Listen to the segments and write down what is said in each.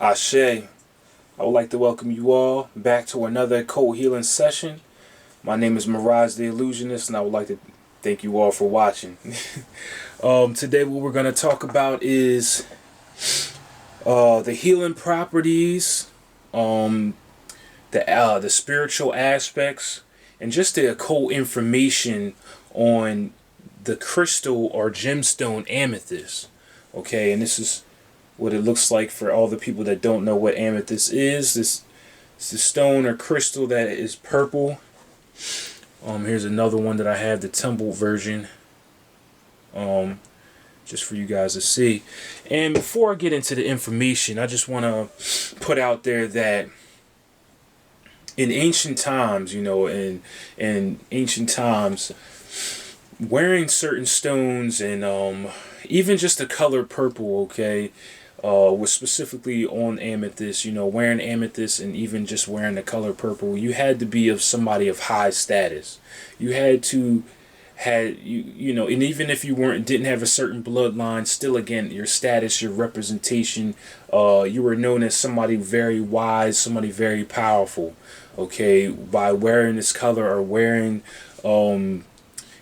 Ashe. I would like to welcome you all back to another occult healing session. My name is Mirage the Illusionist, and I would like to thank you all for watching. Today what we're going to talk about is the healing properties, the spiritual aspects, and just the occult information on the crystal or gemstone amethyst. Okay, and this is what it looks like for all the people that don't know what amethyst is. This is the stone or crystal that is purple. Here's another one that I have, the tumbled version, just for you guys to see. And before I get into the information, I just want to put out there that in ancient times, in ancient times, wearing certain stones and even just the color purple, okay, was specifically on amethyst, wearing amethyst and even just wearing the color purple, you had to be of somebody of high status. You had to and even if you didn't have a certain bloodline, still again, your status, your representation, you were known as somebody very wise, somebody very powerful, okay, by wearing this color or wearing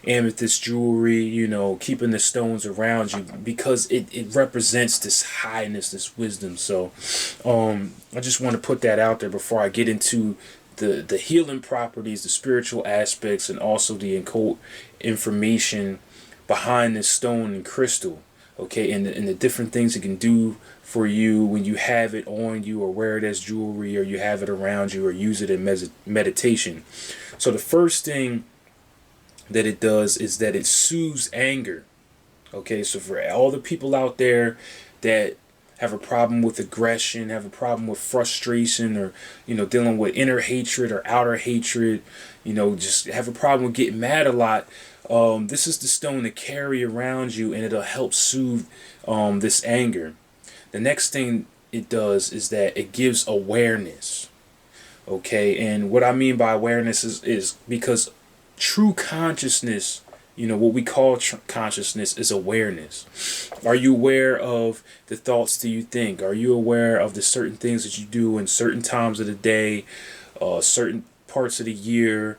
amethyst jewelry, keeping the stones around you, because it represents this highness, this wisdom. So I just want to put that out there before I get into the healing properties, the spiritual aspects, and also the occult information behind this stone and crystal, okay, and the different things it can do for you when you have it on you or wear it as jewelry or you have it around you or use it in meditation. So the first thing that it does is that it soothes anger. Okay, so for all the people out there that have a problem with aggression, have a problem with frustration, or dealing with inner hatred or outer hatred, just have a problem with getting mad a lot, this is the stone to carry around you, and it'll help soothe this anger. The next thing it does is that it gives awareness. Okay, and what I mean by awareness is because true consciousness, what we call consciousness, is awareness. Are you aware of the thoughts that you think? Are you aware of the certain things that you do in certain times of the day, certain parts of the year,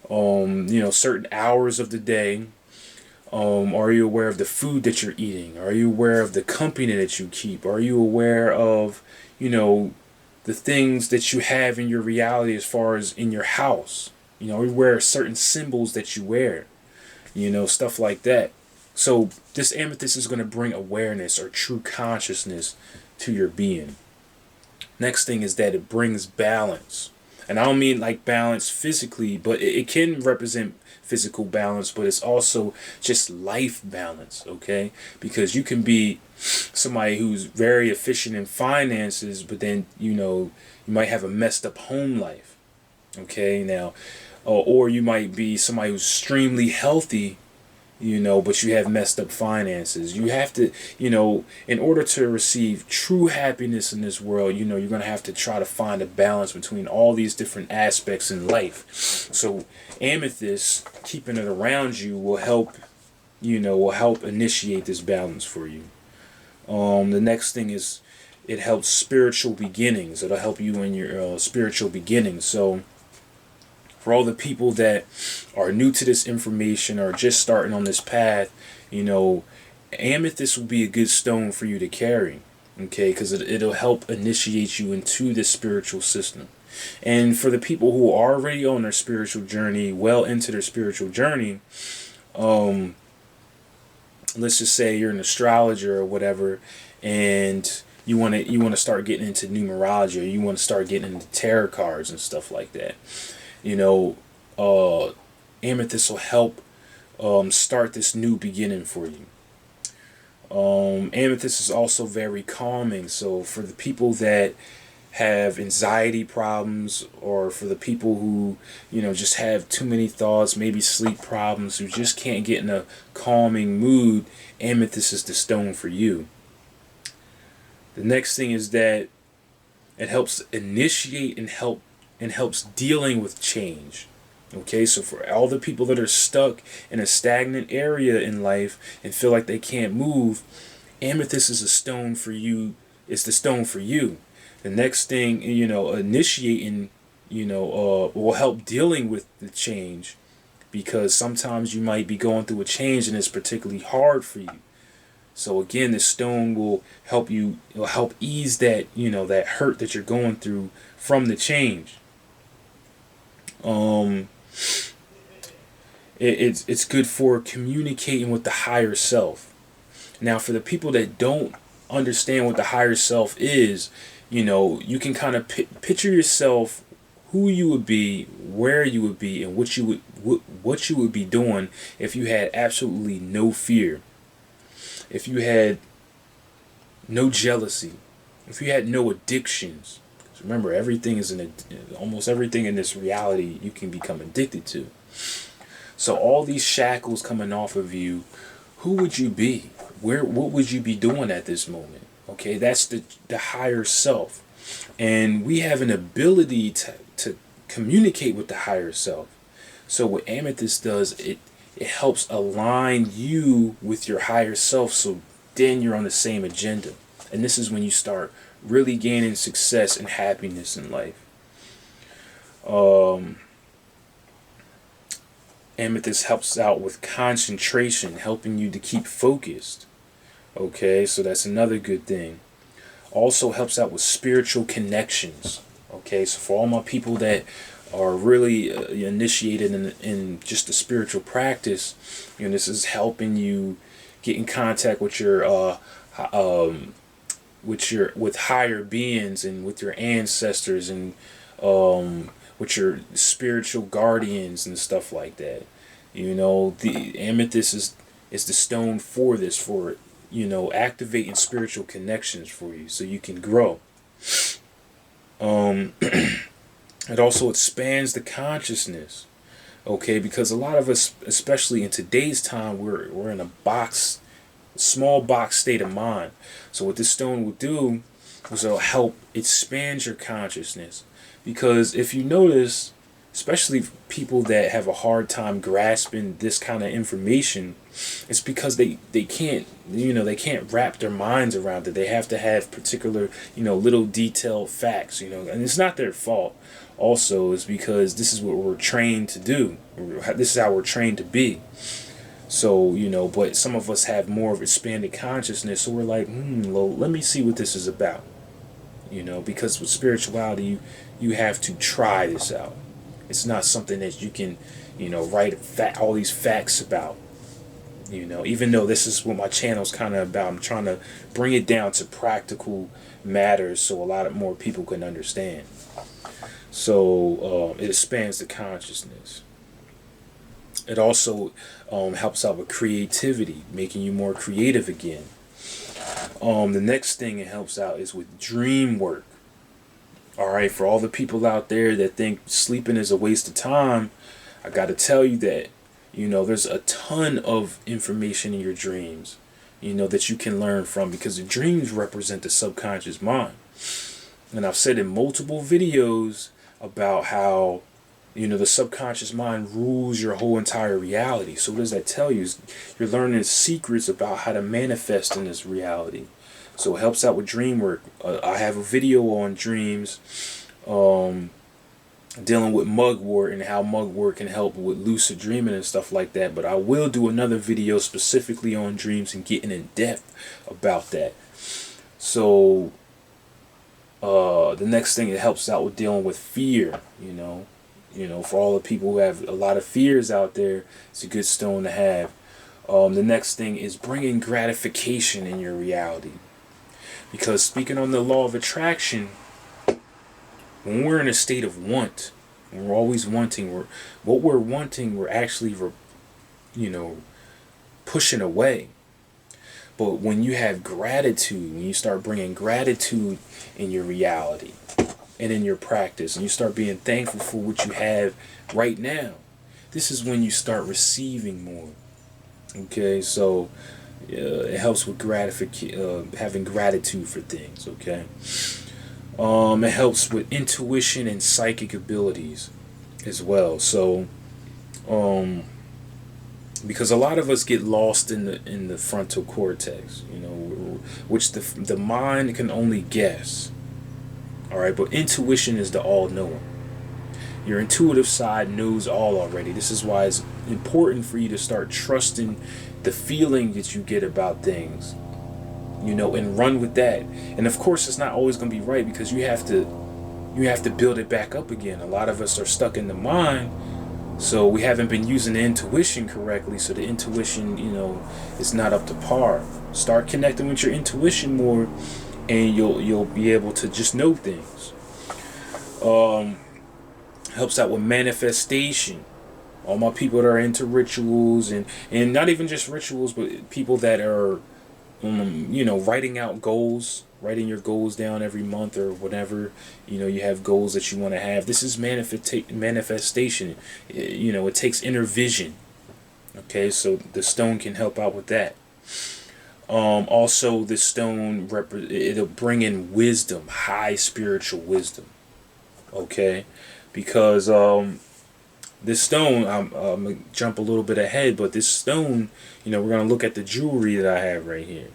certain hours of the day? Are you aware of the food that you're eating? Are you aware of the company that you keep? Are you aware of, the things that you have in your reality as far as in your house? You wear certain symbols that you wear, stuff like that. So this amethyst is going to bring awareness or true consciousness to your being. Next thing is that it brings balance. And I don't mean like balance physically, but it can represent physical balance, but it's also just life balance, okay? Because you can be somebody who's very efficient in finances, but then, you might have a messed up home life, okay? Now, or you might be somebody who's extremely healthy, but you have messed up finances. You have to, in order to receive true happiness in this world, you're going to have to try to find a balance between all these different aspects in life. So amethyst, keeping it around you, will help initiate this balance for you. The next thing is it helps spiritual beginnings. It'll help you in your spiritual beginnings. So for all the people that are new to this information or just starting on this path, amethyst will be a good stone for you to carry, okay, because it'll help initiate you into this spiritual system. And for the people who are already on their spiritual journey, well into their spiritual journey, let's just say you're an astrologer or whatever, and you want to start getting into numerology, or you want to start getting into tarot cards and stuff like that. Amethyst will help start this new beginning for you. Amethyst is also very calming. So for the people that have anxiety problems, or for the people who, just have too many thoughts, maybe sleep problems, who just can't get in a calming mood, amethyst is the stone for you. The next thing is that it helps initiate and helps dealing with change. Okay, so for all the people that are stuck in a stagnant area in life and feel like they can't move, amethyst is a stone for you. It's the stone for you. The next thing, initiating, will help dealing with the change, because sometimes you might be going through a change and it's particularly hard for you. So again, this stone will help you, it'll help ease that, that hurt that you're going through from the change. It's good for communicating with the higher self. Now, for the people that don't understand what the higher self is, you can kind of picture yourself, who you would be, where you would be, and what you would be doing if you had absolutely no fear, if you had no jealousy, if you had no addictions. Remember, everything is almost everything in this reality you can become addicted to. So all these shackles coming off of you, who would you be? What would you be doing at this moment? Okay, that's the higher self. And we have an ability to communicate with the higher self. So what Amethyst does, it helps align you with your higher self, so then you're on the same agenda. And this is when you start really gaining success and happiness in life. Amethyst helps out with concentration, helping you to keep focused. Okay, so that's another good thing. Also helps out with spiritual connections. Okay, so for all my people that are really initiated in just the spiritual practice, this is helping you get in contact with with higher beings and with your ancestors, and with your spiritual guardians and stuff like that. The amethyst is the stone for this, for activating spiritual connections for you so you can grow. It also expands the consciousness, okay, because a lot of us, especially in today's time, we're in a small box state of mind. So what this stone will do is it'll help expand your consciousness. Because if you notice, especially people that have a hard time grasping this kind of information, it's because they can't wrap their minds around it. They have to have particular, little detailed facts, and it's not their fault. Also, it's because this is what we're trained to do. This is how we're trained to be. So, but some of us have more of expanded consciousness, so we're like, well, let me see what this is about. Because with spirituality, you have to try this out. It's not something that you can, write all these facts about. Even though this is what my channel's kind of about, I'm trying to bring it down to practical matters so a lot more people can understand. So it expands the consciousness. It also helps out with creativity, making you more creative again. The next thing it helps out is with dream work. All right, for all the people out there that think sleeping is a waste of time, I got to tell you that, there's a ton of information in your dreams, that you can learn from, because the dreams represent the subconscious mind. And I've said in multiple videos about how, the subconscious mind rules your whole entire reality. So what does that tell you? You're learning secrets about how to manifest in this reality. So it helps out with dream work. I have a video on dreams, dealing with mugwort and how mugwort can help with lucid dreaming and stuff like that. But I will do another video specifically on dreams and getting in depth about that. So the next thing, it helps out with dealing with fear. For all the people who have a lot of fears out there, it's a good stone to have. The next thing is bringing gratification in your reality. Because speaking on the law of attraction, when we're in a state of want, when we're always wanting, what we're wanting, we're actually, pushing away. But when you have gratitude, when you start bringing gratitude in your reality and in your practice, and you start being thankful for what you have right now, this is when you start receiving more. Okay, so it helps with having gratitude for things. Okay, it helps with intuition and psychic abilities as well. So, because a lot of us get lost in the frontal cortex, which the mind can only guess. All right, but intuition is the all-knowing. Your intuitive side knows all already. This is why it's important for you to start trusting the feeling that you get about things, and run with that. And of course, it's not always going to be right, because you have to build it back up again. A lot of us are stuck in the mind, so we haven't been using the intuition correctly. So the intuition, is not up to par. Start connecting with your intuition more, and you'll be able to just know things. Helps out with manifestation. All my people that are into rituals, and not even just rituals, but people that are writing out goals, writing your goals down every month or whatever. You have goals that you want to have. This is manifestation. It takes inner vision. Okay, so the stone can help out with that. Also, the stone it'll bring in wisdom, high spiritual wisdom. Okay, because this stone, I'm gonna jump a little bit ahead, but this stone, we're gonna look at the jewelry that I have right here,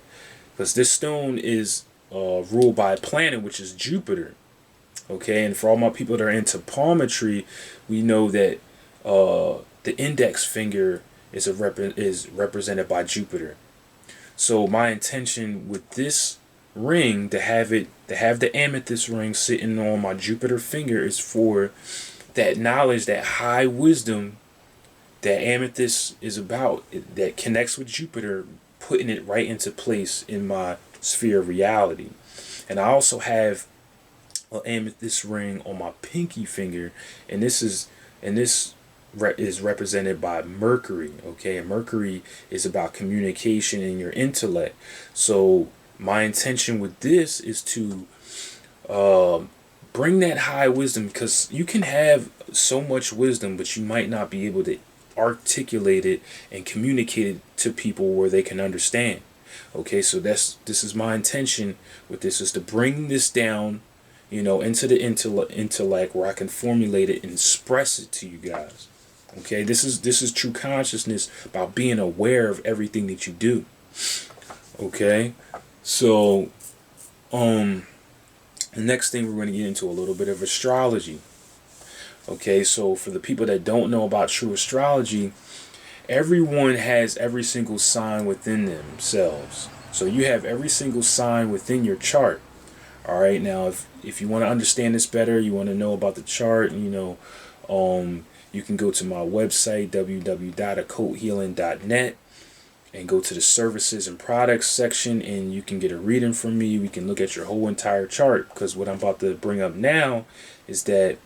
because this stone is ruled by a planet, which is Jupiter. Okay, and for all my people that are into palmetry, we know that the index finger is represented by Jupiter. So my intention with this ring, to have the amethyst ring sitting on my Jupiter finger, is for that knowledge, that high wisdom that amethyst is about, that connects with Jupiter, putting it right into place in my sphere of reality. And I also have an amethyst ring on my pinky finger, and this is represented by Mercury. Okay, and Mercury is about communication and your intellect. So my intention with this is to bring that high wisdom, because you can have so much wisdom, but you might not be able to articulate it and communicate it to people where they can understand. Okay, so this is my intention with this, is to bring this down, into the intellect, where I can formulate it and express it to you guys. Okay, this is true consciousness, about being aware of everything that you do. Okay, so the next thing, we're going to get into a little bit of astrology. Okay, so for the people that don't know about true astrology, everyone has every single sign within themselves. So you have every single sign within your chart. All right, now if you want to understand this better, you want to know about the chart, you can go to my website, www.occulthealing.net, and go to the services and products section, and you can get a reading from me. We can look at your whole entire chart, because what I'm about to bring up now is that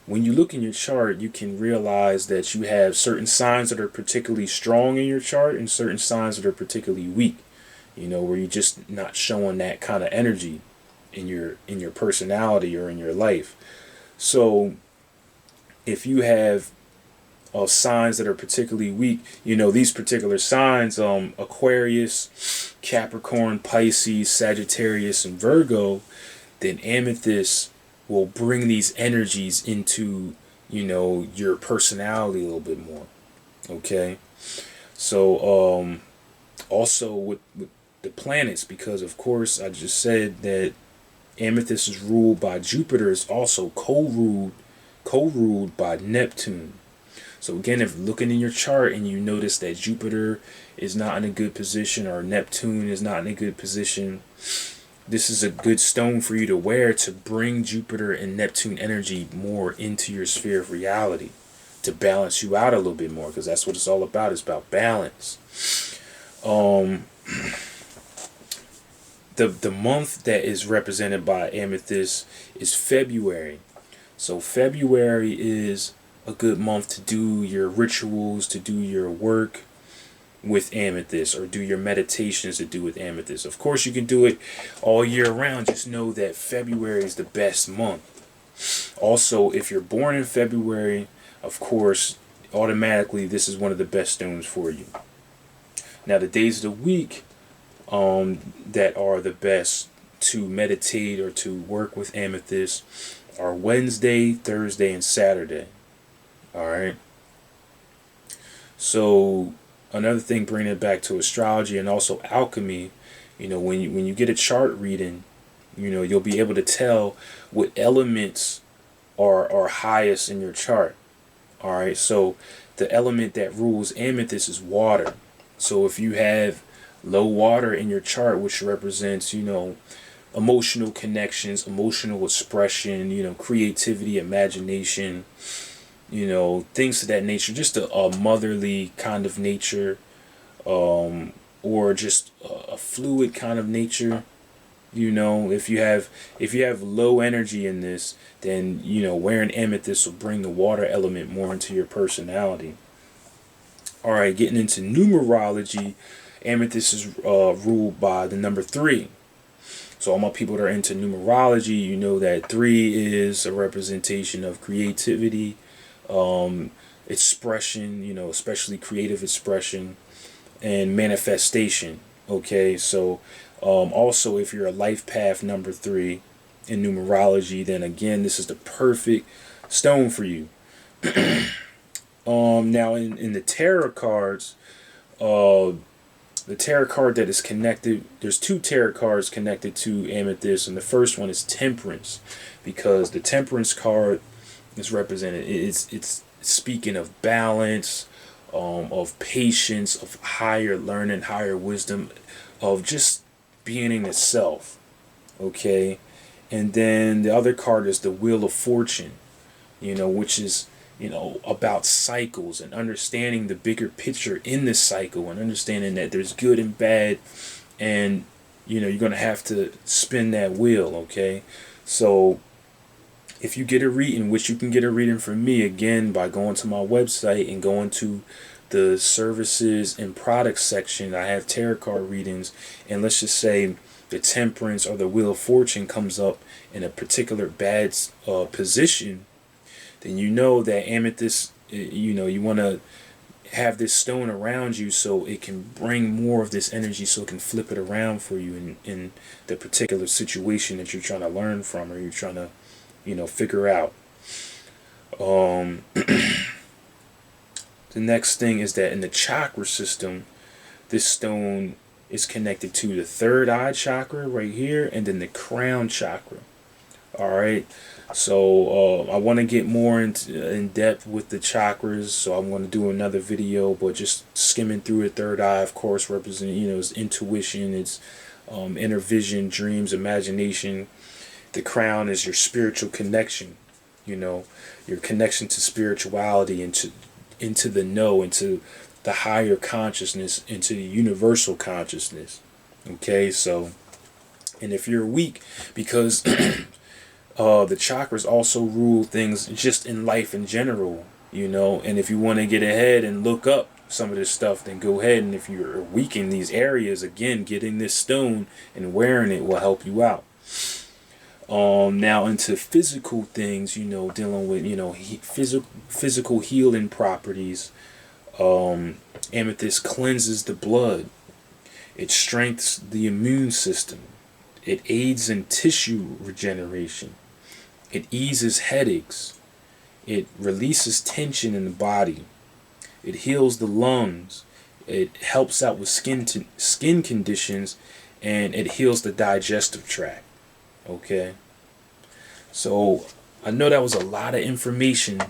when you look in your chart, you can realize that you have certain signs that are particularly strong in your chart, and certain signs that are particularly weak, where you're just not showing that kind of energy in your personality or in your life. So if you have signs that are particularly weak, these particular signs, Aquarius, Capricorn, Pisces, Sagittarius, and Virgo, then amethyst will bring these energies into, your personality a little bit more. Okay, so also with the planets, because of course I just said that amethyst is ruled by Jupiter, is also co-ruled by Neptune. So again, if looking in your chart and you notice that Jupiter is not in a good position, or Neptune is not in a good position, this is a good stone for you to wear, to bring Jupiter and Neptune energy more into your sphere of reality, to balance you out a little bit more, because that's what it's all about. It's about balance. The month that is represented by amethyst is February. So February is a good month to do your rituals, to do your work with amethyst, or do your meditations to do with amethyst. Of course, you can do it all year round. Just know that February is the best month. Also, if you're born in February, of course, automatically this is one of the best stones for you. Now, the days of the week that are the best to meditate or to work with amethyst are Wednesday, Thursday, and Saturday. All right. So another thing, bringing it back to astrology and also alchemy, when you get a chart reading, You know, you'll be able to tell what elements are highest in your chart. All right, so the element that rules amethyst is water. So if you have low water in your chart, which represents, you know, emotional connections, emotional expression, you know, creativity, imagination, you know, things of that nature, just a motherly kind of nature, or just a fluid kind of nature. You know, if you have low energy in this, then, you know, wearing amethyst will bring the water element more into your personality. All right, getting into numerology, amethyst is ruled by the number 3. So all my people that are into numerology, you know that 3 is a representation of creativity, expression, you know, especially creative expression and manifestation. Okay, so also if you're a life path number 3 in numerology, then again, this is the perfect stone for you. Now in the tarot cards, the tarot card that is connected, there's 2 tarot cards connected to amethyst, and the first one is temperance, because the temperance card is represented, it's speaking of balance, of patience, of higher learning, higher wisdom, of just being in itself. Okay, and then the other card is the wheel of fortune, you know, which is, you know, about cycles and understanding the bigger picture in this cycle, and understanding that there's good and bad, and, you know, you're going to have to spin that wheel. Okay, so if you get a reading, which you can get a reading from me again by going to my website and going to the services and products section, I have tarot card readings, and let's just say the temperance or the wheel of fortune comes up in a particular bad position, then you know that amethyst, you know, you want to have this stone around you so it can bring more of this energy, so it can flip it around for you in the particular situation that you're trying to learn from, or you're trying to, you know, figure out. The next thing is that in the chakra system, this stone is connected to the third eye chakra right here, and then the crown chakra. All right, so I want to get more in depth with the chakras, so I'm going to do another video, but just skimming through it. Third eye, of course, represent, you know, it's intuition, it's inner vision, dreams, imagination. The crown is your spiritual connection, you know, your connection to spirituality, into the know, into the higher consciousness, into the universal consciousness. Okay, so, and if you're weak, because the chakras also rule things just in life in general, you know, and if you want to get ahead and look up some of this stuff, then go ahead, and if you're weak in these areas, again, getting this stone and wearing it will help you out. Now into physical things, you know, dealing with, you know, physical healing properties. Amethyst cleanses the blood. It strengthens the immune system. It aids in tissue regeneration. It eases headaches. It releases tension in the body. It heals the lungs. It helps out with skin conditions, and it heals the digestive tract. Okay, so I know that was a lot of information,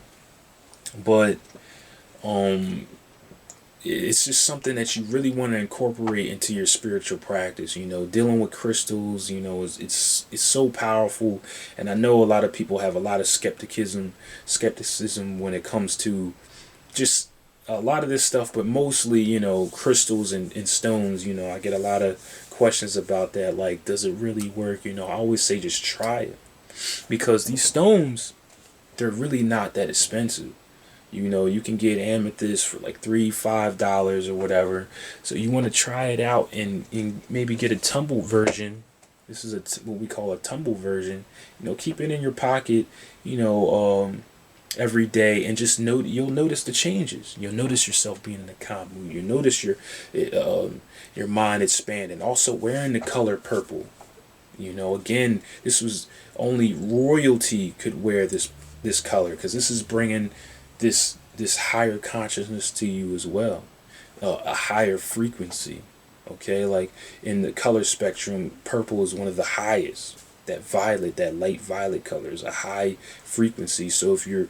but it's just something that you really want to incorporate into your spiritual practice. You know, dealing with crystals, you know, it's so powerful, and I know a lot of people have a lot of skepticism when it comes to just a lot of this stuff, but mostly, you know, crystals and stones. You know, I get a lot of questions about that, like, does it really work? You know, I always say just try it, because these stones, they're really not that expensive. You know, you can get amethyst for like $3-5 or whatever. So you want to try it out and maybe get a tumble version. This is what we call a tumble version. You know, keep it in your pocket, you know, every day, and just you'll notice the changes. You'll notice yourself being in a calm mood. You'll notice your mind expanding. Also wearing the color purple. You know, again, this was only royalty could wear this color, because this is bringing this higher consciousness to you as well, a higher frequency. Okay, like in the color spectrum, purple is one of the highest. that violet, that light violet color is a high frequency. So if you're,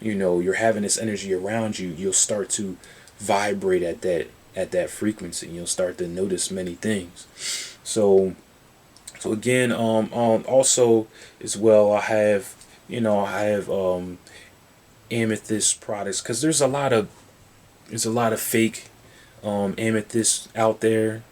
you're having this energy around you, you'll start to vibrate at that frequency. You'll start to notice many things. So again, also as well, I have, amethyst products, because there's a lot of fake amethyst out there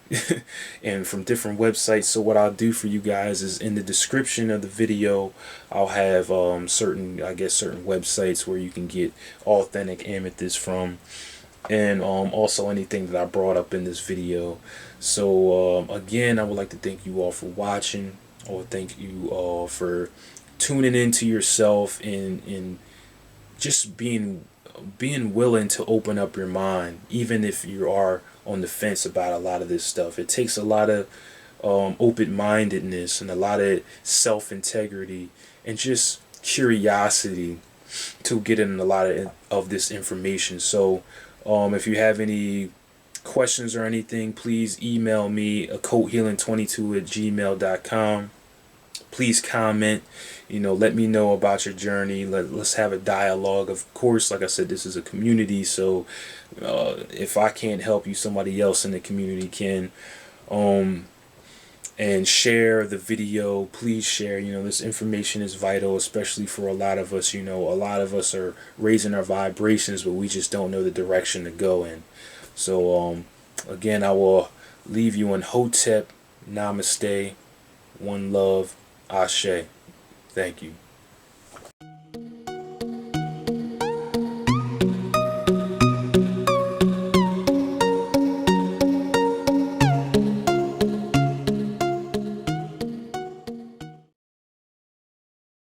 and from different websites. So what I'll do for you guys is in the description of the video, I'll have certain websites where you can get authentic amethyst from, and also anything that I brought up in this video. So again, I would like to thank you all for watching. I would thank you all for tuning into yourself and just being willing to open up your mind, even if you are on the fence about a lot of this stuff. It takes a lot of open-mindedness and a lot of self-integrity and just curiosity to get in a lot of this information. So if you have any questions or anything, please email me occulthealing22@gmail.com. Please comment, let me know about your journey. Let's have a dialogue. Of course, like I said, this is a community, so if I can't help you, somebody else in the community can. And share the video. Please share. This information is vital, especially for a lot of us. A lot of us are raising our vibrations, but we just don't know the direction to go in. So again, I will leave you in Hotep. Namaste. One love. Ashe. Thank you.